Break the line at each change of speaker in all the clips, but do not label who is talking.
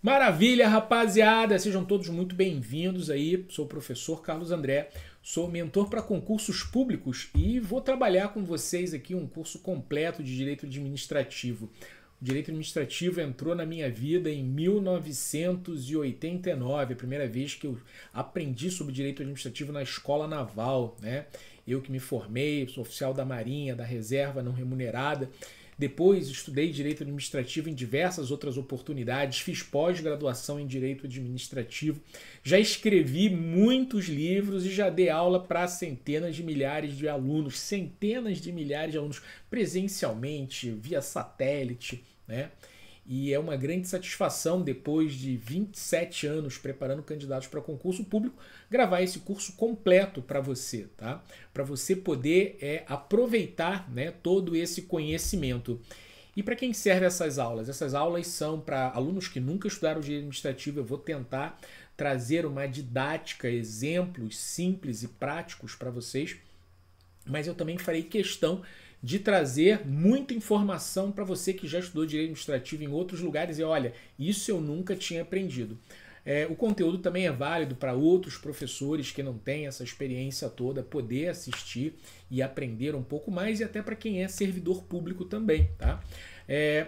Maravilha, rapaziada! Sejam todos muito bem-vindos aí. Sou o professor Carlos André, sou mentor para concursos públicos e vou trabalhar com vocês aqui um curso completo de Direito Administrativo. O Direito Administrativo entrou na minha vida em 1989, a primeira vez que eu aprendi sobre Direito Administrativo na Escola Naval, né? Eu que me formei, sou oficial da Marinha, da Reserva não remunerada. Depois estudei Direito Administrativo em diversas outras oportunidades, fiz pós-graduação em Direito Administrativo, já escrevi muitos livros e já dei aula para centenas de milhares de alunos, presencialmente, via satélite, né? E é uma grande satisfação, depois de 27 anos preparando candidatos para concurso público, gravar esse curso completo para você, tá? Para você poder aproveitar, né, todo esse conhecimento. E para quem serve essas aulas? Essas aulas são para alunos que nunca estudaram direito administrativo. Eu vou tentar trazer uma didática, exemplos simples e práticos para vocês, mas eu também farei questão de trazer muita informação para você que já estudou direito administrativo em outros lugares e olha, isso eu nunca tinha aprendido. O conteúdo também é válido para outros professores que não têm essa experiência toda, poder assistir e aprender um pouco mais e até para quem é servidor público também, tá?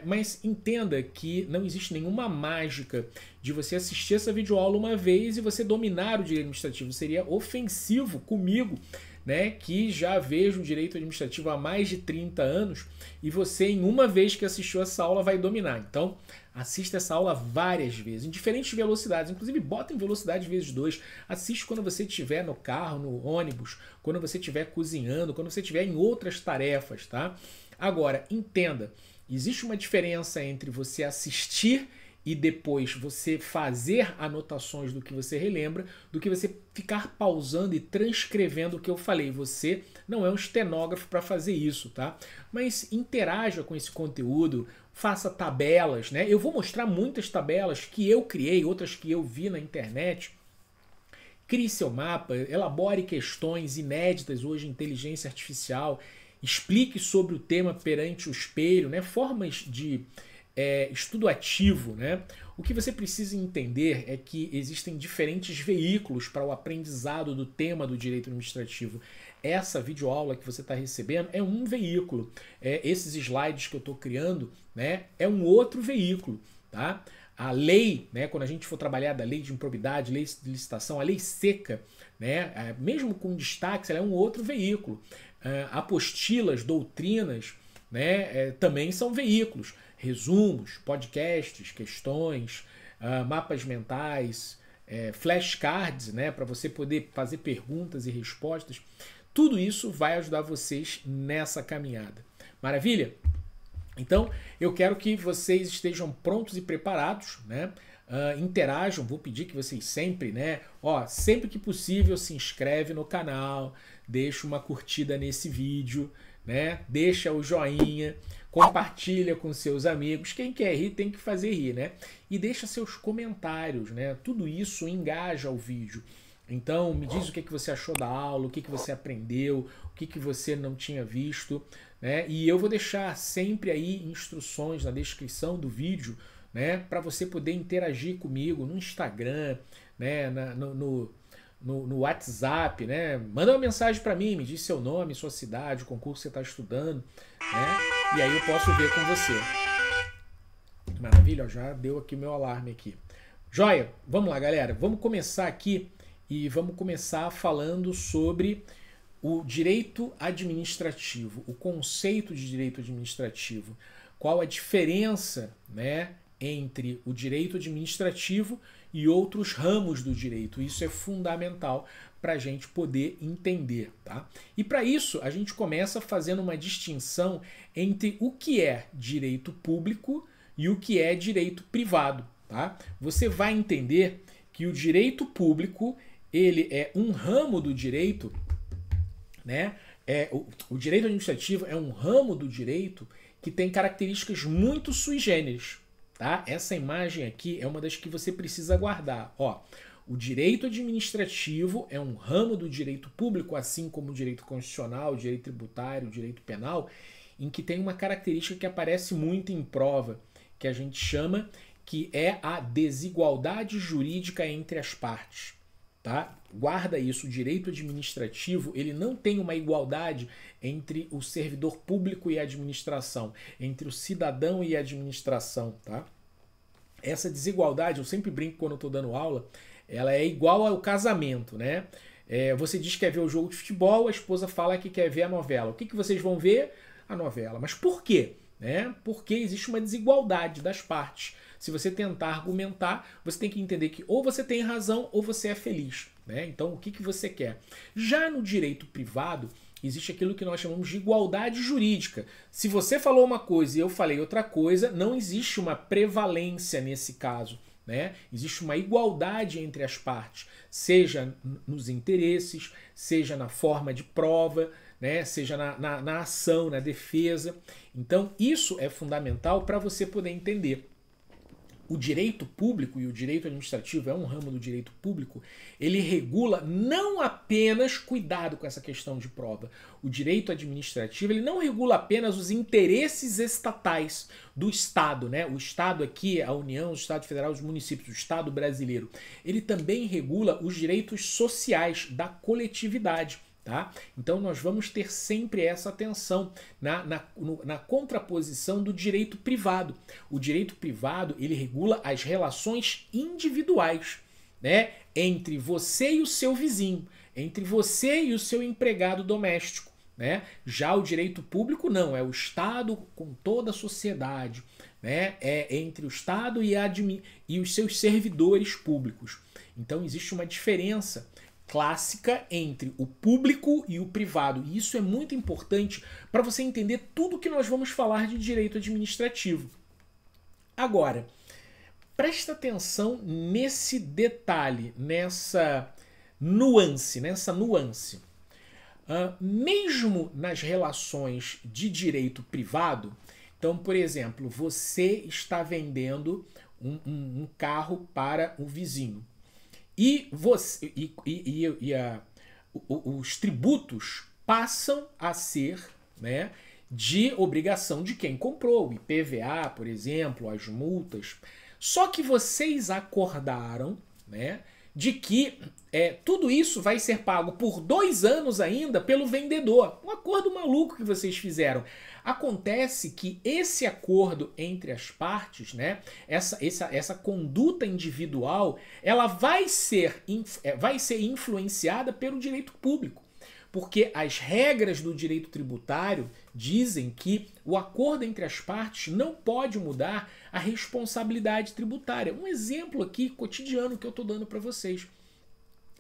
Mas entenda que não existe nenhuma mágica de você assistir essa videoaula uma vez e você dominar o direito administrativo. Seria ofensivo comigo, né, que já vejo o direito administrativo há mais de 30 anos e você em uma vez que assistiu essa aula vai dominar. Então assista essa aula várias vezes, em diferentes velocidades, inclusive bota em velocidade vezes 2, assiste quando você estiver no carro, no ônibus, quando você estiver cozinhando, quando você estiver em outras tarefas, tá? Agora, entenda, existe uma diferença entre você assistir e depois você fazer anotações do que você relembra, do que você ficar pausando e transcrevendo o que eu falei. Você não é um estenógrafo para fazer isso, tá? Mas interaja com esse conteúdo, faça tabelas, né? Eu vou mostrar muitas tabelas que eu criei, outras que eu vi na internet. Crie seu mapa, elabore questões inéditas hoje em inteligência artificial, explique sobre o tema perante o espelho, né? Formas de estudo ativo, né? O que você precisa entender é que existem diferentes veículos para o aprendizado do tema do direito administrativo. Essa videoaula que você está recebendo é um veículo. Esses slides que eu estou criando, né, é um outro veículo, tá? A lei, né, quando a gente for trabalhar da lei de improbidade, lei de licitação, a lei seca, né, mesmo com destaques, ela é um outro veículo. Apostilas, doutrinas, né, também são veículos. Resumos, podcasts, questões, mapas mentais, flashcards, né, para você poder fazer perguntas e respostas. Tudo isso vai ajudar vocês nessa caminhada. Maravilha? Então, eu quero que vocês estejam prontos e preparados, né? Interajam, vou pedir que vocês sempre, né? Sempre que possível, se inscreve no canal, deixa uma curtida nesse vídeo, né? Deixa o joinha, compartilha com seus amigos. Quem quer rir tem que fazer rir, né? E deixa seus comentários, né? Tudo isso engaja o vídeo. Então, me diz o que você achou da aula, o que você aprendeu, o que você não tinha visto, né? E eu vou deixar sempre aí instruções na descrição do vídeo, né? Para você poder interagir comigo no Instagram, né? No WhatsApp, né? Manda uma mensagem para mim, me diz seu nome, sua cidade, o concurso que você está estudando, né? E aí eu posso ver com você. Maravilha, já deu aqui o meu alarme aqui. Joia, vamos lá, galera. Vamos começar aqui e vamos começar falando sobre o direito administrativo, o conceito de direito administrativo. Qual a diferença, né, entre o direito administrativo e outros ramos do direito. Isso é fundamental para a gente poder entender, tá? E para isso a gente começa fazendo uma distinção entre o que é direito público e o que é direito privado, tá? Você vai entender que o direito público ele é um ramo do direito, né? O direito administrativo é um ramo do direito que tem características muito sui generis. Tá? Essa imagem aqui é uma das que você precisa guardar. O direito administrativo é um ramo do direito público, assim como o direito constitucional, o direito tributário, o direito penal, em que tem uma característica que aparece muito em prova, que a gente chama que é a desigualdade jurídica entre as partes. Tá? Guarda isso, o direito administrativo ele não tem uma igualdade entre o servidor público e a administração, entre o cidadão e a administração. Tá? Essa desigualdade, eu sempre brinco quando eu estou dando aula, ela é igual ao casamento, né? Você diz que quer ver o jogo de futebol, a esposa fala que quer ver a novela. O que vocês vão ver? A novela. Mas por quê? Porque existe uma desigualdade das partes. Se você tentar argumentar, você tem que entender que ou você tem razão ou você é feliz. Então, o que você quer? Já no direito privado, existe aquilo que nós chamamos de igualdade jurídica. Se você falou uma coisa e eu falei outra coisa, não existe uma prevalência nesse caso. Existe uma igualdade entre as partes, seja nos interesses, seja na forma de prova, seja na ação, na defesa. Então, isso é fundamental para você poder entender. O direito público e o direito administrativo é um ramo do direito público, ele regula não apenas, cuidado com essa questão de prova, o direito administrativo ele não regula apenas os interesses estatais do Estado, o Estado aqui, a União, o Estado Federal, os municípios, o Estado brasileiro, ele também regula os direitos sociais da coletividade. Tá? Então nós vamos ter sempre essa atenção na contraposição do direito privado. O direito privado ele regula as relações individuais, entre você e o seu vizinho, entre você e o seu empregado doméstico. Já o direito público não, é o Estado com toda a sociedade, é entre o Estado e os seus servidores públicos. Então existe uma diferença clássica entre o público e o privado. E isso é muito importante para você entender tudo que nós vamos falar de direito administrativo. Agora, presta atenção nesse detalhe, nessa nuance. Mesmo nas relações de direito privado, então, por exemplo, você está vendendo um carro para o vizinho. E os tributos passam a ser de obrigação de quem comprou, o IPVA, por exemplo, as multas. Só que vocês acordaram de que tudo isso vai ser pago por 2 anos ainda pelo vendedor. Um acordo maluco que vocês fizeram. Acontece que esse acordo entre as partes, essa conduta individual, ela vai ser influenciada pelo direito público. Porque as regras do direito tributário dizem que o acordo entre as partes não pode mudar a responsabilidade tributária. Um exemplo aqui cotidiano que eu estou dando para vocês,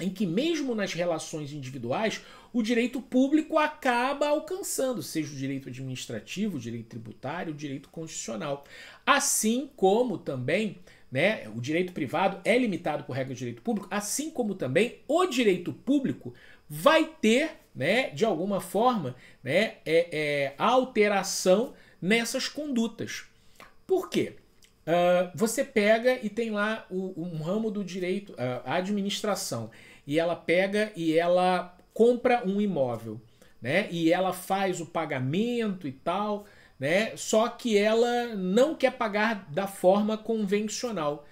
em que mesmo nas relações individuais, o direito público acaba alcançando, seja o direito administrativo, o direito tributário, o direito constitucional. Assim como também o direito privado é limitado por regra do direito público, assim como também o direito público vai ter, de alguma forma, alteração nessas condutas. Por quê? Você pega e tem lá um ramo do direito, a administração, e ela pega e ela compra um imóvel, e ela faz o pagamento e tal, só que ela não quer pagar da forma convencional.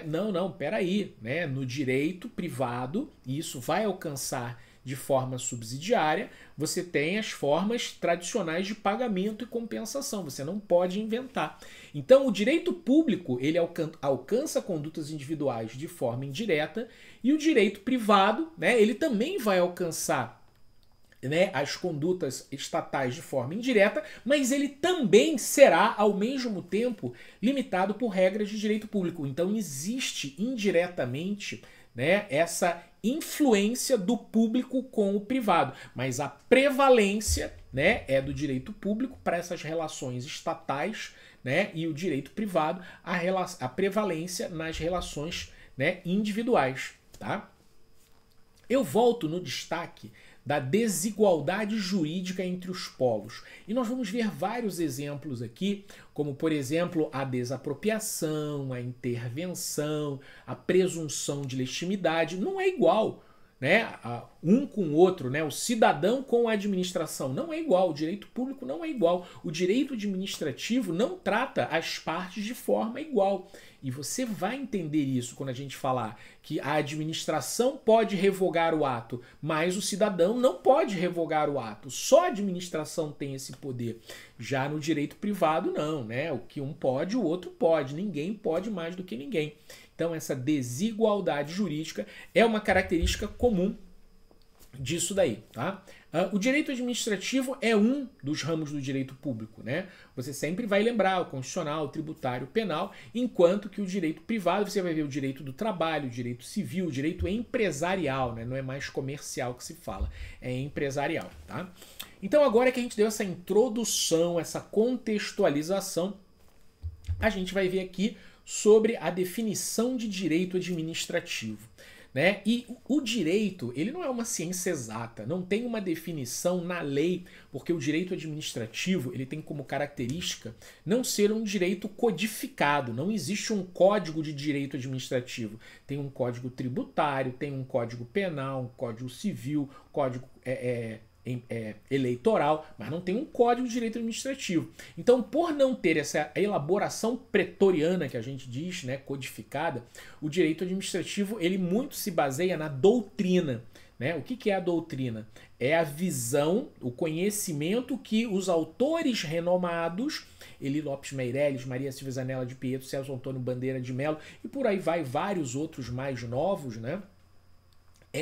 Não, peraí, no direito privado, e isso vai alcançar de forma subsidiária, você tem as formas tradicionais de pagamento e compensação, você não pode inventar. Então o direito público ele alcança condutas individuais de forma indireta e o direito privado ele também vai alcançar as condutas estatais de forma indireta, mas ele também será, ao mesmo tempo, limitado por regras de direito público. Então existe indiretamente essa influência do público com o privado, mas a prevalência é do direito público para essas relações estatais e o direito privado, a prevalência nas relações individuais. Tá? Eu volto no destaque da desigualdade jurídica entre os polos. E nós vamos ver vários exemplos aqui, como, por exemplo, a desapropriação, a intervenção, a presunção de legitimidade. Não é igual, um com o outro, o cidadão com a administração. Não é igual, o direito público não é igual. O direito administrativo não trata as partes de forma igual. E você vai entender isso quando a gente falar que a administração pode revogar o ato, mas o cidadão não pode revogar o ato. Só a administração tem esse poder. Já no direito privado, não, né? O que um pode, o outro pode. Ninguém pode mais do que ninguém. Então, essa desigualdade jurídica é uma característica comum disso daí, tá? O direito administrativo é um dos ramos do direito público, né? Você sempre vai lembrar o constitucional, o tributário, o penal, enquanto que o direito privado você vai ver o direito do trabalho, o direito civil, o direito empresarial, né? Não é mais comercial que se fala, é empresarial, tá? Então agora que a gente deu essa introdução, essa contextualização, a gente vai ver aqui sobre a definição de direito administrativo. Né? E o direito, ele não é uma ciência exata, não tem uma definição na lei, porque o direito administrativo ele tem como característica não ser um direito codificado, não existe um código de direito administrativo. Tem um código tributário, tem um código penal, um código civil, código eleitoral, mas não tem um código de direito administrativo. Então, por não ter essa elaboração pretoriana que a gente diz, né, codificada, o direito administrativo ele muito se baseia na doutrina. Né? O que é a doutrina? É a visão, o conhecimento que os autores renomados, Eli Lopes Meireles, Maria Silvia Zanella de Pietro, Celso Antônio Bandeira de Mello e por aí vai vários outros mais novos, né?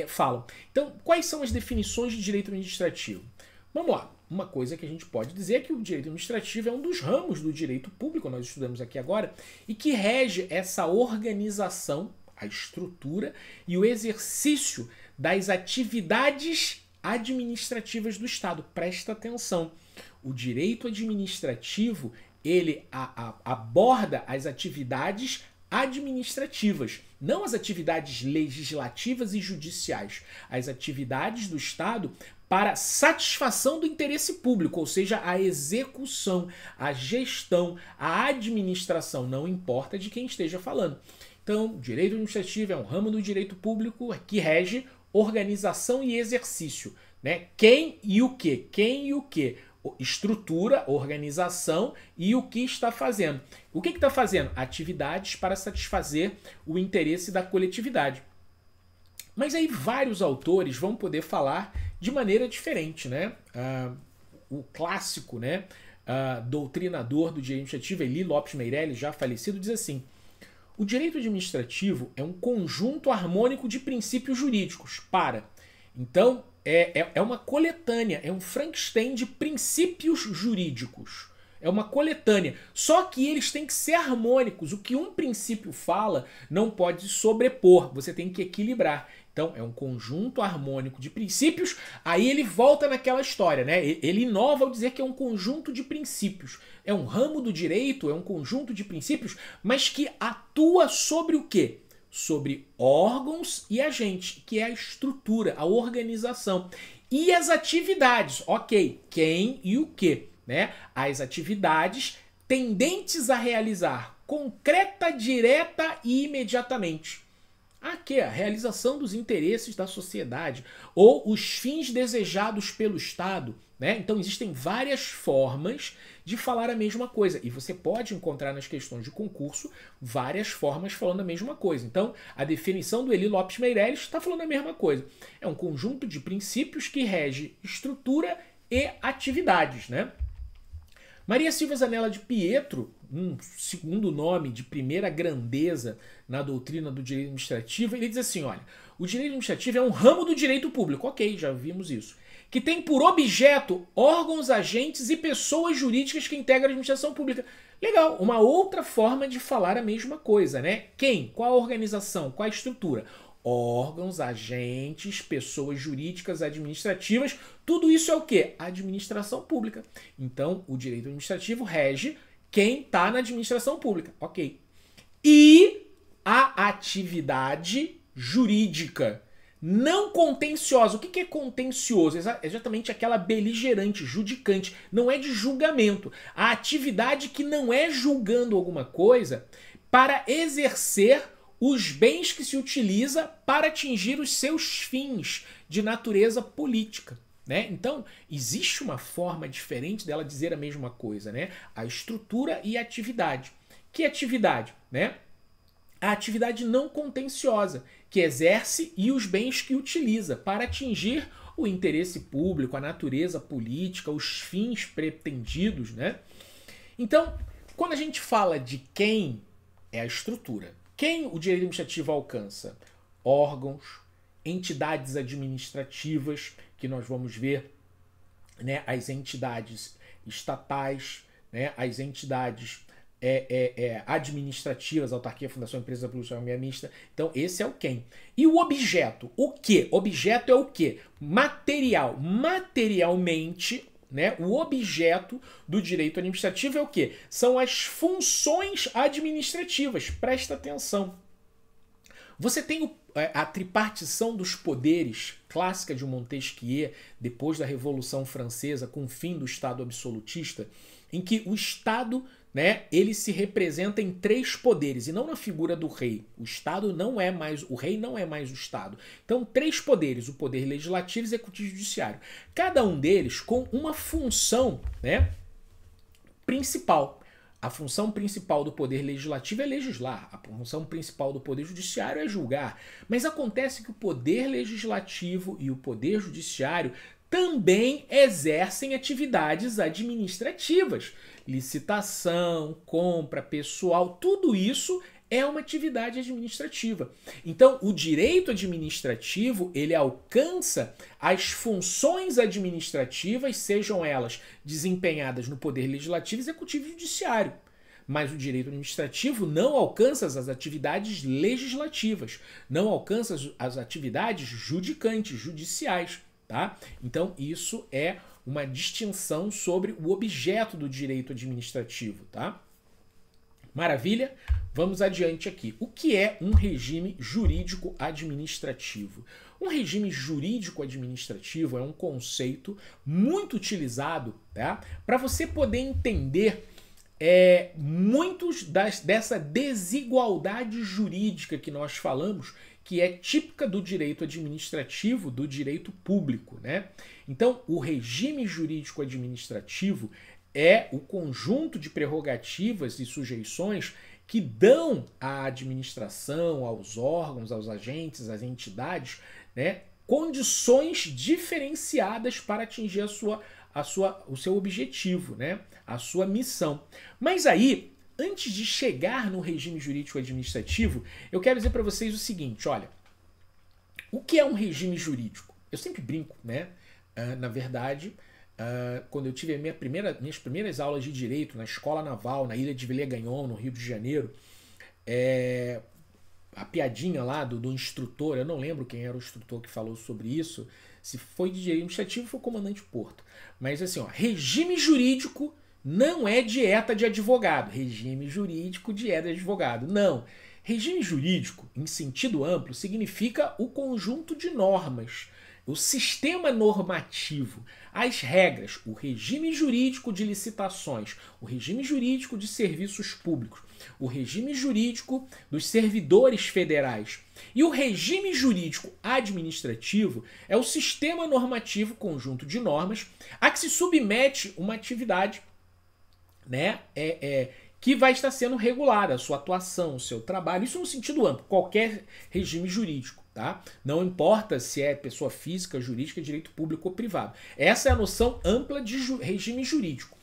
Falam. Então, quais são as definições de direito administrativo? Vamos lá. Uma coisa que a gente pode dizer é que o direito administrativo é um dos ramos do direito público, nós estudamos aqui agora, e que rege essa organização, a estrutura e o exercício das atividades administrativas do Estado. Presta atenção. O direito administrativo, ele aborda as atividades administrativas, não as atividades legislativas e judiciais, as atividades do Estado para satisfação do interesse público, ou seja, a execução, a gestão, a administração, não importa de quem esteja falando. Então, direito administrativo é um ramo do direito público que rege organização e exercício, né? Quem e o quê? Quem e o quê? Estrutura, organização e o que está fazendo. O que está fazendo? Atividades para satisfazer o interesse da coletividade. Mas aí vários autores vão poder falar de maneira diferente, né? O clássico, né, doutrinador do direito administrativo, Eli Lopes Meireles, já falecido, diz assim: o direito administrativo é um conjunto harmônico de princípios jurídicos Então, é uma coletânea, é um Frankenstein de princípios jurídicos. É uma coletânea. Só que eles têm que ser harmônicos. O que um princípio fala não pode sobrepor. Você tem que equilibrar. Então, é um conjunto harmônico de princípios. Aí ele volta naquela história, né? Ele inova ao dizer que é um conjunto de princípios. É um ramo do direito, é um conjunto de princípios, mas que atua sobre o quê? Sobre órgãos e agentes, que é a estrutura, a organização. E as atividades, ok, quem e o que, né? As atividades tendentes a realizar concreta, direta e imediatamente. Aqui, a realização dos interesses da sociedade ou os fins desejados pelo Estado, né? Então existem várias formas de falar a mesma coisa e você pode encontrar nas questões de concurso várias formas falando a mesma coisa. Então a definição do Eli Lopes Meireles está falando a mesma coisa. É um conjunto de princípios que rege estrutura e atividades, né? Maria Silvia Zanella de Pietro, um segundo nome de primeira grandeza na doutrina do direito administrativo, ele diz assim, olha, o direito administrativo é um ramo do direito público, ok, já vimos isso, que tem por objeto órgãos, agentes e pessoas jurídicas que integram a administração pública. Legal, uma outra forma de falar a mesma coisa, né? Quem? Qual a organização? Qual a estrutura? Órgãos, agentes, pessoas jurídicas, administrativas, tudo isso é o quê? Administração pública. Então, o direito administrativo rege quem está na administração pública, ok. E a atividade jurídica não contenciosa. O que é contencioso? É exatamente aquela beligerante, judicante, não é de julgamento. A atividade que não é julgando alguma coisa para exercer os bens que se utiliza para atingir os seus fins de natureza política. Né? Então, existe uma forma diferente dela dizer a mesma coisa, né? A estrutura e a atividade. Que atividade? Né? a atividade não contenciosa, que exerce e os bens que utiliza para atingir o interesse público, a natureza política, os fins pretendidos, né? Então, quando a gente fala de quem é a estrutura, quem o direito administrativo alcança? Órgãos, entidades administrativas, que nós vamos ver, né, as entidades estatais, né, as entidades administrativas, autarquia, fundação, empresa, produção, meia mista. Então, esse é o quem. E o objeto? O que? Objeto é o que? Material. Materialmente, né, o objeto do direito administrativo é o que? São as funções administrativas. Presta atenção. Você tem a tripartição dos poderes, clássica de Montesquieu, depois da Revolução Francesa, com o fim do Estado absolutista, em que o Estado, né, ele se representa em 3 poderes, e não na figura do rei. O Estado não é mais, o rei não é mais o Estado. Então, 3 poderes, o poder legislativo, executivo e judiciário. Cada um deles com uma função, né, principal. A função principal do poder legislativo é legislar, a função principal do poder judiciário é julgar. Mas acontece que o poder legislativo e o poder judiciário também exercem atividades administrativas. Licitação, compra, pessoal, tudo isso é uma atividade administrativa. Então, o direito administrativo, ele alcança as funções administrativas, sejam elas desempenhadas no poder legislativo, executivo e judiciário. Mas o direito administrativo não alcança as atividades legislativas, não alcança as atividades judicantes, judiciais, tá? Então, isso é uma distinção sobre o objeto do direito administrativo, tá? Maravilha? Vamos adiante aqui. O que é um regime jurídico administrativo? Um regime jurídico administrativo é um conceito muito utilizado, tá, para você poder entender dessa desigualdade jurídica que nós falamos, que é típica do direito administrativo, do direito público, né? Então, o regime jurídico administrativo é o conjunto de prerrogativas e sujeições que dão à administração, aos órgãos, aos agentes, às entidades, né, condições diferenciadas para atingir o seu objetivo, né, a sua missão. Mas aí, antes de chegar no regime jurídico administrativo, eu quero dizer para vocês o seguinte, olha, o que é um regime jurídico? Eu sempre brinco, né? Na verdade, quando eu tive minhas primeiras aulas de direito na Escola Naval, na Ilha de Villers-Gagnon, no Rio de Janeiro, a piadinha lá do instrutor, eu não lembro quem era o instrutor que falou sobre isso, se foi de direito administrativo foi o comandante Porto. Mas assim, ó, regime jurídico não é dieta de advogado. Regime jurídico, dieta de advogado. Não. Regime jurídico, em sentido amplo, significa o conjunto de normas, o sistema normativo, as regras, o regime jurídico de licitações, o regime jurídico de serviços públicos, o regime jurídico dos servidores federais. E o regime jurídico administrativo é o sistema normativo, conjunto de normas, a que se submete uma atividade, né, que vai estar sendo regulada, a sua atuação, o seu trabalho, isso no sentido amplo, qualquer regime jurídico. Tá? Não importa se é pessoa física, jurídica, direito público ou privado. Essa é a noção ampla de regime jurídico.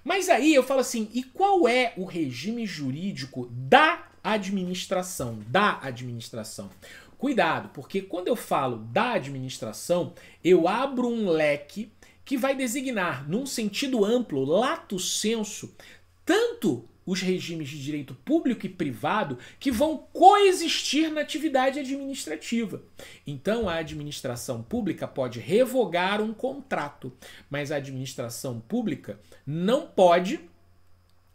Mas aí eu falo assim, e qual é o regime jurídico da administração? Da administração. Cuidado, porque quando eu falo da administração, eu abro um leque que vai designar, num sentido amplo, lato sensu, tanto os regimes de direito público e privado que vão coexistir na atividade administrativa. Então, a administração pública pode revogar um contrato, mas a administração pública não pode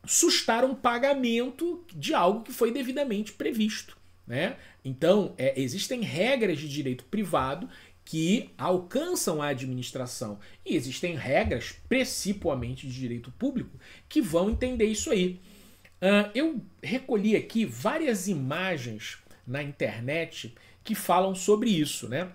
sustar um pagamento de algo que foi devidamente previsto, né? Então, existem regras de direito privado que alcançam a administração e existem regras precipuamente de direito público que vão entender isso aí. Eu recolhi aqui várias imagens na internet que falam sobre isso, né?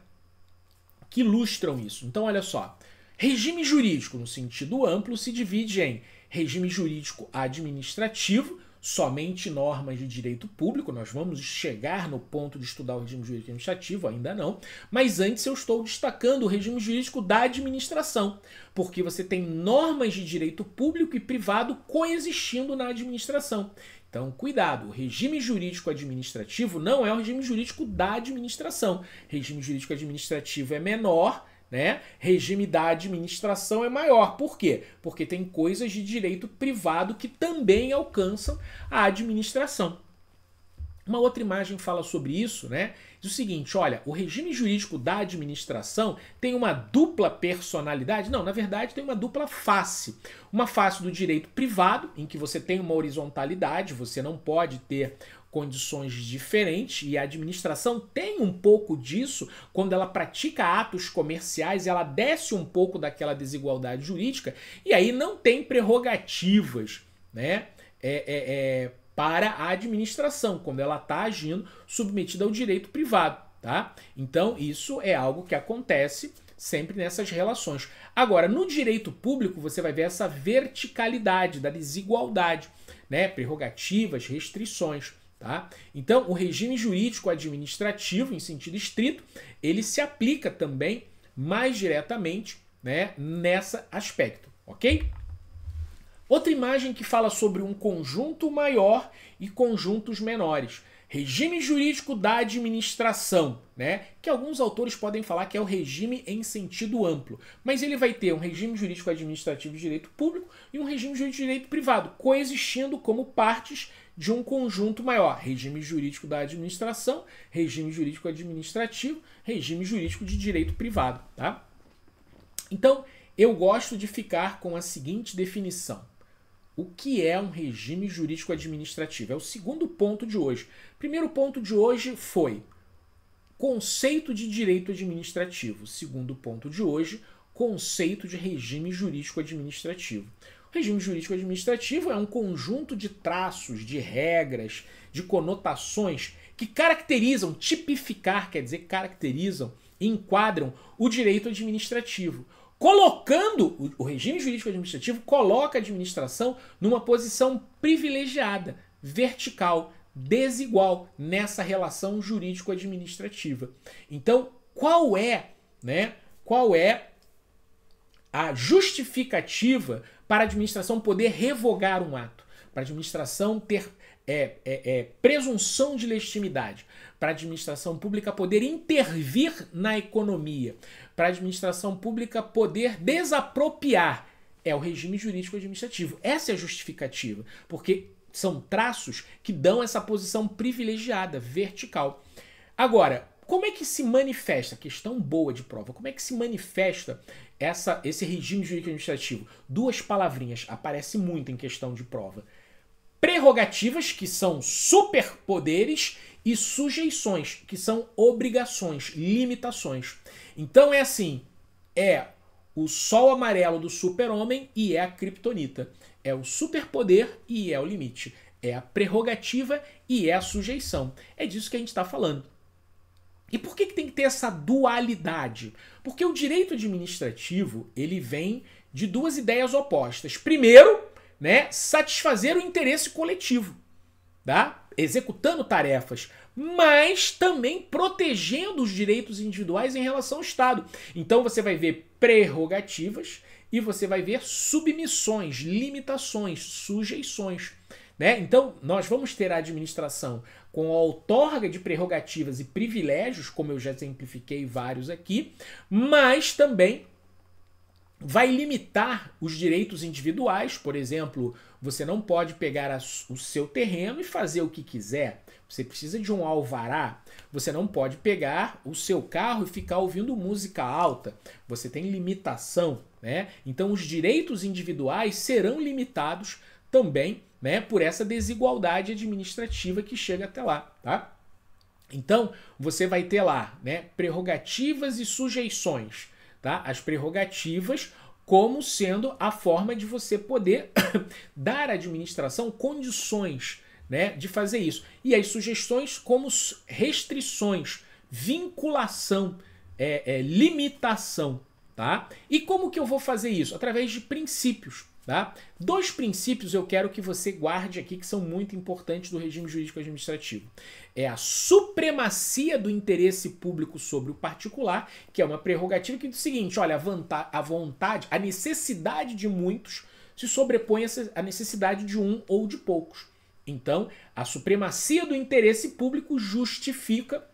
Que ilustram isso. Então, olha só. Regime jurídico, no sentido amplo, se divide em regime jurídico administrativo, somente normas de direito público, nós vamos chegar no ponto de estudar o regime jurídico administrativo, ainda não, mas antes eu estou destacando o regime jurídico da administração, porque você tem normas de direito público e privado coexistindo na administração. Então, cuidado, o regime jurídico administrativo não é o regime jurídico da administração. O regime jurídico administrativo é menor, né? Regime da administração é maior. Por quê? Porque tem coisas de direito privado que também alcançam a administração. Uma outra imagem fala sobre isso, né? Diz o seguinte, olha, o regime jurídico da administração tem uma dupla personalidade? Não, na verdade tem uma dupla face. Uma face do direito privado, em que você tem uma horizontalidade, você não pode ter condições diferentes, e a administração tem um pouco disso quando ela pratica atos comerciais, ela desce um pouco daquela desigualdade jurídica, e aí não tem prerrogativas, né? Para a administração, quando ela está agindo submetida ao direito privado, tá? Então, isso é algo que acontece sempre nessas relações. Agora, no direito público, você vai ver essa verticalidade da desigualdade, né? Prerrogativas, restrições, tá? Então, o regime jurídico administrativo, em sentido estrito, ele se aplica também mais diretamente, né, nesse aspecto, ok? Outra imagem que fala sobre um conjunto maior e conjuntos menores. Regime jurídico da administração, né? Que alguns autores podem falar que é o regime em sentido amplo. Mas ele vai ter um regime jurídico administrativo de direito público e um regime jurídico de direito privado, coexistindo como partes de um conjunto maior. Regime jurídico da administração, regime jurídico administrativo, regime jurídico de direito privado, tá? Então, eu gosto de ficar com a seguinte definição. O que é um regime jurídico administrativo? É o segundo ponto de hoje. O primeiro ponto de hoje foi conceito de direito administrativo. O segundo ponto de hoje, conceito de regime jurídico administrativo. O regime jurídico administrativo é um conjunto de traços, de regras, de conotações que caracterizam, tipificar, quer dizer, caracterizam e enquadram o direito administrativo. Colocando, o regime jurídico administrativo coloca a administração numa posição privilegiada, vertical, desigual nessa relação jurídico-administrativa. Então, qual é a justificativa para a administração poder revogar um ato? Para a administração ter presunção de legitimidade, para a administração pública poder intervir na economia, para a administração pública poder desapropriar, é o regime jurídico administrativo. Essa é a justificativa, porque são traços que dão essa posição privilegiada, vertical. Agora, como é que se manifesta, questão boa de prova, como é que se manifesta esse regime jurídico administrativo? Duas palavrinhas, aparece muito em questão de prova. Prerrogativas, que são superpoderes, e sujeições, que são obrigações, limitações. Então é assim, é o sol amarelo do super-homem e é a criptonita. É o superpoder e é o limite. É a prerrogativa e é a sujeição. É disso que a gente está falando. E por que tem que ter essa dualidade? Porque o direito administrativo, ele vem de duas ideias opostas. Primeiro, né, satisfazer o interesse coletivo, tá? Executando tarefas, mas também protegendo os direitos individuais em relação ao Estado. Então você vai ver prerrogativas e você vai ver submissões, limitações, sujeições, né? Então nós vamos ter a administração com a outorga de prerrogativas e privilégios, como eu já exemplifiquei vários aqui, mas também vai limitar os direitos individuais. Por exemplo, você não pode pegar o seu terreno e fazer o que quiser. Você precisa de um alvará. Você não pode pegar o seu carro e ficar ouvindo música alta. Você tem limitação, né? Então os direitos individuais serão limitados também, né, por essa desigualdade administrativa que chega até lá, tá? Então você vai ter lá, né, prerrogativas e sujeições. Tá? As prerrogativas como sendo a forma de você poder dar à administração condições, né, de fazer isso. E as sugestões como restrições, vinculação, limitação. Tá? E como que eu vou fazer isso? Através de princípios. Tá? 2 princípios eu quero que você guarde aqui que são muito importantes do regime jurídico administrativo. É a supremacia do interesse público sobre o particular, que é uma prerrogativa que diz o seguinte, olha, a vontade, a necessidade de muitos se sobrepõe à necessidade de um ou de poucos. Então, a supremacia do interesse público justifica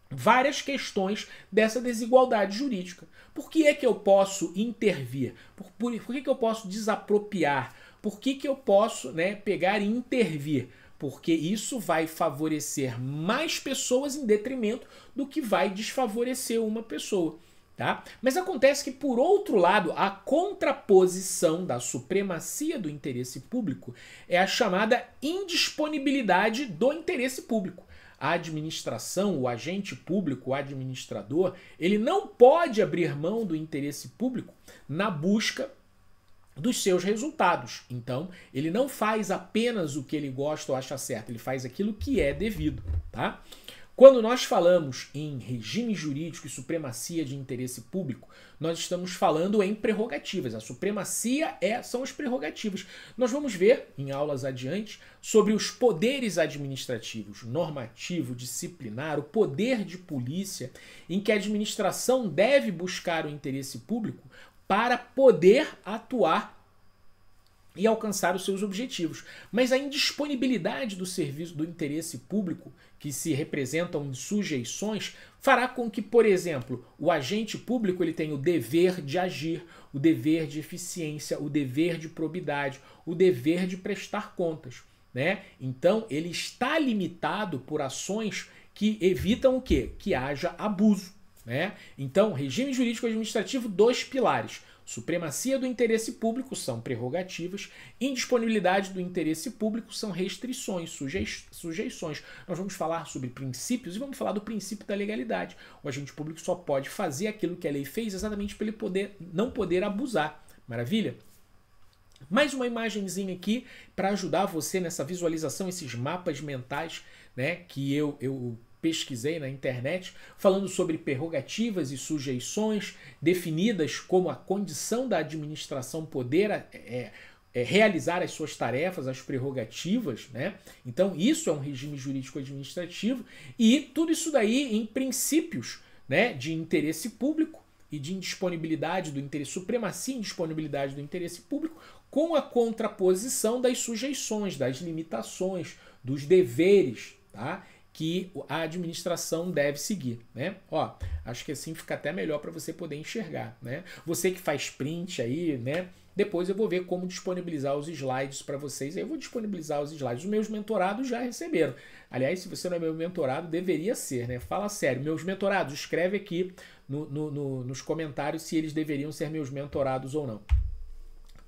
várias questões dessa desigualdade jurídica. Por que é que eu posso intervir? Por que que eu posso desapropriar? Por que que eu posso, né, pegar e intervir? Porque isso vai favorecer mais pessoas em detrimento do que vai desfavorecer uma pessoa. Tá? Mas acontece que, por outro lado, a contraposição da supremacia do interesse público é a chamada indisponibilidade do interesse público. A administração, o agente público, o administrador, ele não pode abrir mão do interesse público na busca dos seus resultados. Então, ele não faz apenas o que ele gosta ou acha certo, ele faz aquilo que é devido, tá? Quando nós falamos em regime jurídico e supremacia de interesse público, nós estamos falando em prerrogativas. A supremacia são as prerrogativas. Nós vamos ver, em aulas adiante, sobre os poderes administrativos, normativo, disciplinar, o poder de polícia, em que a administração deve buscar o interesse público para poder atuar e alcançar os seus objetivos. Mas a indisponibilidade do serviço do interesse público, que se representam em sujeições, fará com que, por exemplo, o agente público ele tenha o dever de agir, o dever de eficiência, o dever de probidade, o dever de prestar contas, né? Então, ele está limitado por ações que evitam o quê? Que haja abuso, né? Então, regime jurídico administrativo, 2 pilares. Supremacia do interesse público são prerrogativas, indisponibilidade do interesse público são restrições, sujeições. Nós vamos falar sobre princípios e vamos falar do princípio da legalidade. O agente público só pode fazer aquilo que a lei fez exatamente para ele não poder abusar. Maravilha? Mais uma imagenzinha aqui para ajudar você nessa visualização, esses mapas mentais, né, que eu pesquisei na internet, falando sobre prerrogativas e sujeições definidas como a condição da administração poder realizar as suas tarefas, as prerrogativas, né? Então isso é um regime jurídico administrativo e tudo isso daí em princípios, né, de interesse público e de indisponibilidade do interesse, supremacia e indisponibilidade do interesse público com a contraposição das sujeições, das limitações, dos deveres, tá? Que a administração deve seguir, né? Ó, acho que assim fica até melhor para você poder enxergar, né? Você que faz print aí, né? Depois eu vou ver como disponibilizar os slides para vocês. Eu vou disponibilizar os slides. Os meus mentorados já receberam. Aliás, se você não é meu mentorado, deveria ser, né? Fala sério. Meus mentorados, escreve aqui nos comentários se eles deveriam ser meus mentorados ou não.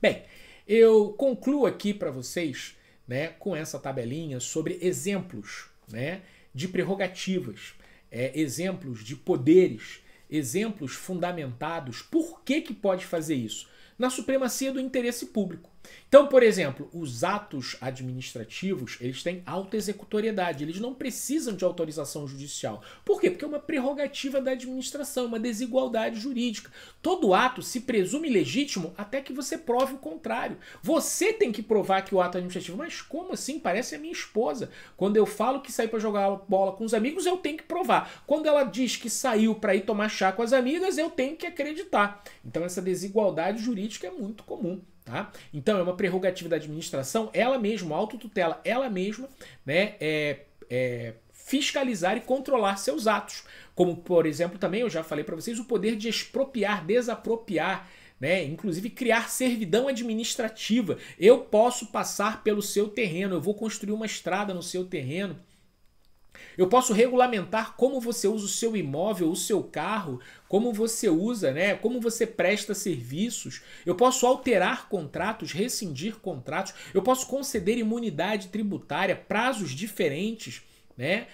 Bem, eu concluo aqui para vocês, né, com essa tabelinha sobre exemplos, né, de prerrogativas, exemplos de poderes, exemplos fundamentados. Por que pode fazer isso? Na supremacia do interesse público. Então, por exemplo, os atos administrativos, eles têm autoexecutoriedade, eles não precisam de autorização judicial. Por quê? Porque é uma prerrogativa da administração, uma desigualdade jurídica. Todo ato se presume legítimo até que você prove o contrário. Você tem que provar que o ato é administrativo. Mas como assim? Parece a minha esposa. Quando eu falo que saí para jogar bola com os amigos, eu tenho que provar. Quando ela diz que saiu para ir tomar chá com as amigas, eu tenho que acreditar. Então essa desigualdade jurídica é muito comum. Tá? Então é uma prerrogativa da administração, ela mesma, autotutela, ela mesma, né, fiscalizar e controlar seus atos. Como, por exemplo, também eu já falei para vocês, o poder de expropriar, desapropriar, né, inclusive criar servidão administrativa. Eu posso passar pelo seu terreno, eu vou construir uma estrada no seu terreno. Eu posso regulamentar como você usa o seu imóvel, o seu carro, como você usa, né? Como você presta serviços. Eu posso alterar contratos, rescindir contratos. Eu posso conceder imunidade tributária, prazos diferentes, né?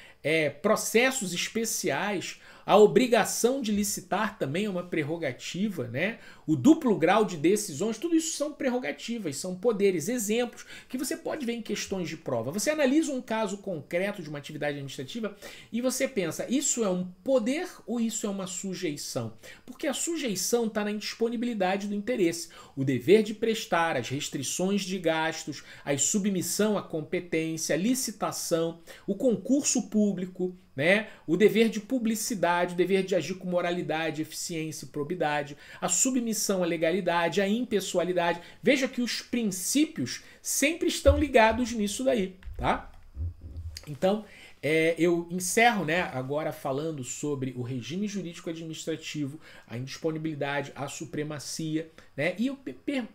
Processos especiais. A obrigação de licitar também é uma prerrogativa, né? O duplo grau de decisões, tudo isso são prerrogativas, são poderes, exemplos que você pode ver em questões de prova. Você analisa um caso concreto de uma atividade administrativa e você pensa, isso é um poder ou isso é uma sujeição? Porque a sujeição está na indisponibilidade do interesse. O dever de prestar, as restrições de gastos, a submissão à competência, a licitação, o concurso público, né? O dever de publicidade, o dever de agir com moralidade, eficiência e probidade, a submissão à legalidade, a impessoalidade. Veja que os princípios sempre estão ligados nisso daí, tá? Então, eu encerro, né, agora falando sobre o regime jurídico administrativo, a indisponibilidade, a supremacia, né? E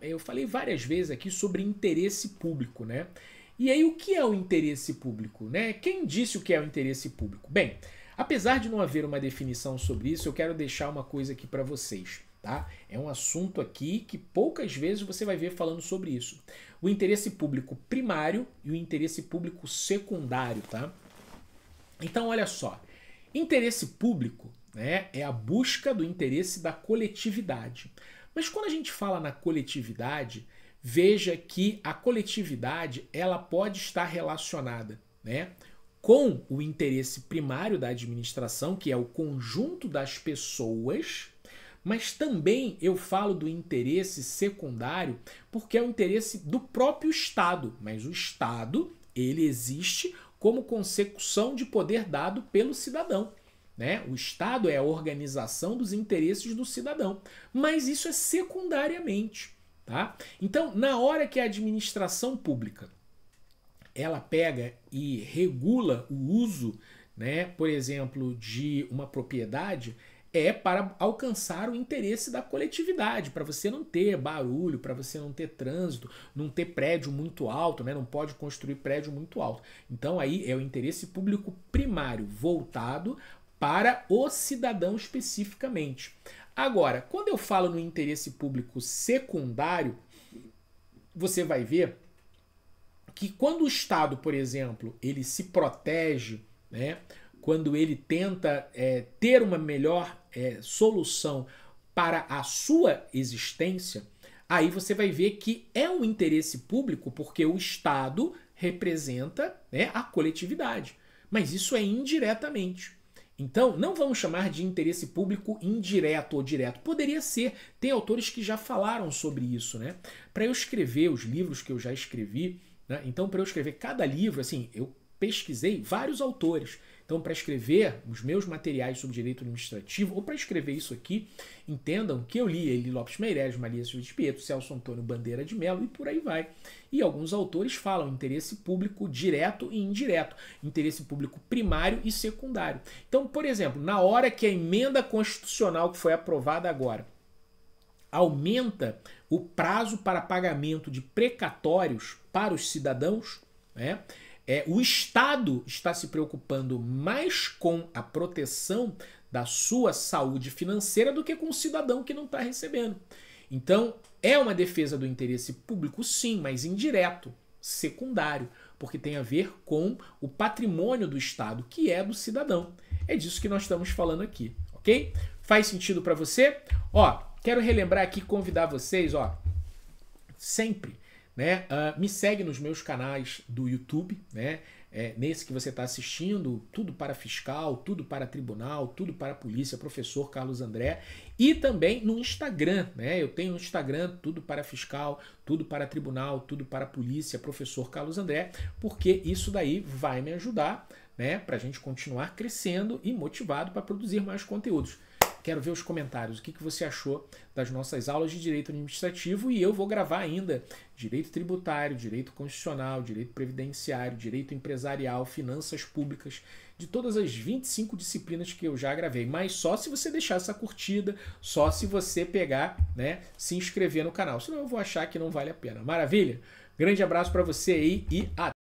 eu falei várias vezes aqui sobre interesse público, né? E aí, o que é o interesse público, né? Quem disse o que é o interesse público? Bem, apesar de não haver uma definição sobre isso, eu quero deixar uma coisa aqui para vocês, tá? É um assunto aqui que poucas vezes você vai ver falando sobre isso. O interesse público primário e o interesse público secundário, tá? Então, olha só. Interesse público, né, é a busca do interesse da coletividade. Mas quando a gente fala na coletividade, veja que a coletividade ela pode estar relacionada, né, com o interesse primário da administração, que é o conjunto das pessoas, mas também eu falo do interesse secundário porque é o interesse do próprio Estado. Mas o Estado, ele existe como consecução de poder dado pelo cidadão, né? O Estado é a organização dos interesses do cidadão, mas isso é secundariamente. Tá? Então, na hora que a administração pública ela pega e regula o uso, né, por exemplo, de uma propriedade, é para alcançar o interesse da coletividade, para você não ter barulho, para você não ter trânsito, não ter prédio muito alto, né, não pode construir prédio muito alto. Então, aí é o interesse público primário, voltado para o cidadão especificamente. Agora, quando eu falo no interesse público secundário, você vai ver que quando o Estado, por exemplo, ele se protege, né, quando ele tenta ter uma melhor solução para a sua existência, aí você vai ver que é um interesse público porque o Estado representa, né, a coletividade. Mas isso é indiretamente. Então, não vamos chamar de interesse público indireto ou direto. Poderia ser. Tem autores que já falaram sobre isso, né? Para eu escrever os livros que eu já escrevi, né? Então, para eu escrever cada livro, assim, eu pesquisei vários autores. Então, para escrever os meus materiais sobre direito administrativo, ou para escrever isso aqui, entendam que eu li Eli Lopes Meireles, Maria Silva de Pietro, Celso Antônio Bandeira de Mello e por aí vai. E alguns autores falam interesse público direto e indireto, interesse público primário e secundário. Então, por exemplo, na hora que a emenda constitucional que foi aprovada agora aumenta o prazo para pagamento de precatórios para os cidadãos, né? O Estado está se preocupando mais com a proteção da sua saúde financeira do que com o cidadão que não está recebendo. Então, é uma defesa do interesse público, sim, mas indireto, secundário, porque tem a ver com o patrimônio do Estado, que é do cidadão. É disso que nós estamos falando aqui, ok? Faz sentido para você? Ó, quero relembrar aqui, convidar vocês, ó, sempre, né? Me segue nos meus canais do YouTube, né? Nesse que você está assistindo, Tudo para Fiscal, Tudo para Tribunal, Tudo para Polícia, Professor Carlos André, e também no Instagram, né? Eu tenho no Instagram Tudo para Fiscal, Tudo para Tribunal, Tudo para Polícia, Professor Carlos André, porque isso daí vai me ajudar, né? Para a gente continuar crescendo e motivado para produzir mais conteúdos. Quero ver os comentários, o que você achou das nossas aulas de Direito Administrativo, e eu vou gravar ainda Direito Tributário, Direito Constitucional, Direito Previdenciário, Direito Empresarial, Finanças Públicas, de todas as 25 disciplinas que eu já gravei, mas só se você deixar essa curtida, só se você pegar, né, se inscrever no canal, senão eu vou achar que não vale a pena. Maravilha? Grande abraço para você aí e até!